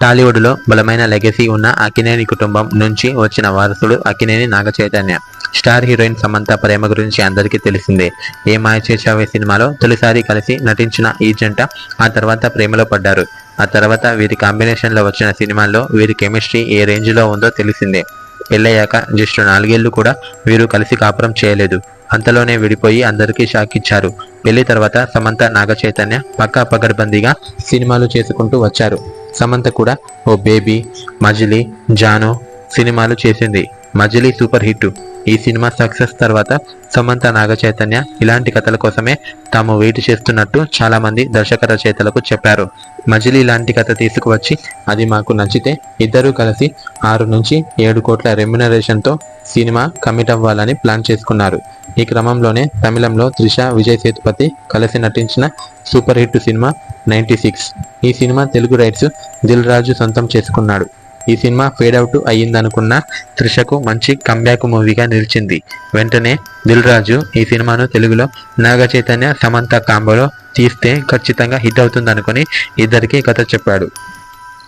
టాలీవుడ్లో బలమైన లెగసీ ఉన్న అక్కినేని కుటుంబం నుంచి వచ్చిన వారసుడు అక్కినేని నాగచైతన్య. స్టార్ హీరోయిన్ సమంత ప్రేమ గురించి అందరికీ తెలిసిందే. ఏ మాయ చేశావే సినిమాలో తొలిసారి కలిసి నటించిన ఈ జంట ఆ తర్వాత ప్రేమలో పడ్డారు. ఆ తర్వాత వీరి కాంబినేషన్లో వచ్చిన సినిమాల్లో వీరి కెమిస్ట్రీ ఏ రేంజ్లో ఉందో తెలిసిందే. పెళ్ళయ్యాక జస్ట్ 4 ఏళ్లు కూడా వీరు కలిసి కాపురం చేయలేదు. అంతలోనే విడిపోయి అందరికీ షాక్ ఇచ్చారు. పెళ్లి తర్వాత సమంత నాగచైతన్య పక్కా పగడ్బందీగా సినిమాలు చేసుకుంటూ వచ్చారు. సమంత కూడా ఓ బేబీ, మజిలీ, జానో సినిమాలు చేసింది. మజిలీ సూపర్ హిట్. ఈ సినిమా సక్సెస్ తర్వాత సమంత నాగచైతన్య ఇలాంటి కథల కోసమే తాము వెయిట్ చేస్తున్నట్టు చాలా మంది దర్శక రచయితలకు చెప్పారు. మజిలీ లాంటి కథ తీసుకువచ్చి అది మాకు నచ్చితే ఇద్దరూ కలిసి 6 నుంచి 7 కోట్ల రెమ్యునరేషన్తో సినిమా కమిట్ అవ్వాలని ప్లాన్ చేసుకున్నారు. ఈ క్రమంలోనే తమిళంలో త్రిష, విజయ్ సేతుపతి కలిసి నటించిన సూపర్ హిట్ సినిమా 96. ఈ సినిమా తెలుగు రైట్స్ దిల్ రాజు సొంతం చేసుకున్నాడు. ఈ సినిమా ఫేడ్ అవుట్ అయ్యిందనుకున్న త్రిషకు మంచి కంబ్యాక్ మూవీగా నిలిచింది. వెంటనే దిల్ రాజు ఈ సినిమాను తెలుగులో నాగచైతన్య సమంత కాంబోలో తీస్తే ఖచ్చితంగా హిట్ అవుతుందనుకుని ఇద్దరికీ కథ చెప్పాడు.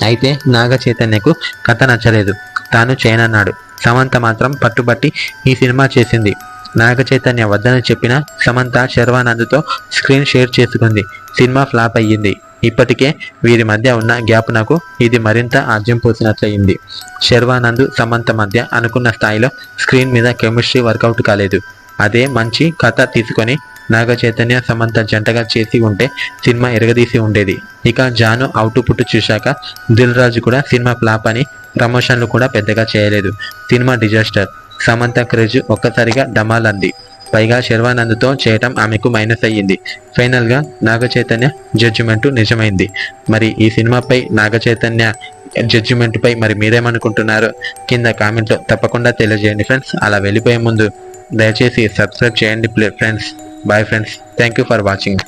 అయితే నాగచైతన్యకు కథ నచ్చలేదు. తాను చేయనన్నాడు. సమంత మాత్రం పట్టుబట్టి ఈ సినిమా చేసింది. నాగచైతన్య వద్దని చెప్పిన సమంత శర్వానంద్తో స్క్రీన్ షేర్ చేసుకుంది. సినిమా ఫ్లాప్ అయ్యింది. ఇప్పటికే వీరి మధ్య ఉన్న గ్యాప్ నాకు ఇది మరింత ఆజ్యం పోసినట్లయింది. శర్వానంద్ సమంత మధ్య అనుకున్న స్థాయిలో స్క్రీన్ మీద కెమిస్ట్రీ వర్కౌట్ కాలేదు. అదే మంచి కథ తీసుకొని నాగచైతన్య సమంత జంటగా చేసి ఉంటే సినిమా ఎరగదీసి ఉండేది. ఇక జాను అవుట్పుట్ చూశాక దిల్ రాజు కూడా సినిమా ఫ్లాప్ అని ప్రమోషన్లు కూడా పెద్దగా చేయలేదు. Cinema disaster. సమంత క్రేజ్ ఒక్కసారిగా డమాల్ అంది. పైగా శర్వానంద్తో చేయటం ఆమెకు మైనస్ అయ్యింది. ఫైనల్గా నాగచైతన్య జడ్జిమెంట్ నిజమైంది. మరి ఈ సినిమాపై నాగచైతన్య జడ్జిమెంట్పై మరి మీరేమనుకుంటున్నారో కింద కామెంట్లో తప్పకుండా తెలియజేయండి ఫ్రెండ్స్. అలా వెళ్ళిపోయే ముందు దయచేసి సబ్స్క్రైబ్ చేయండి friends. Bye friends. Thank you for watching.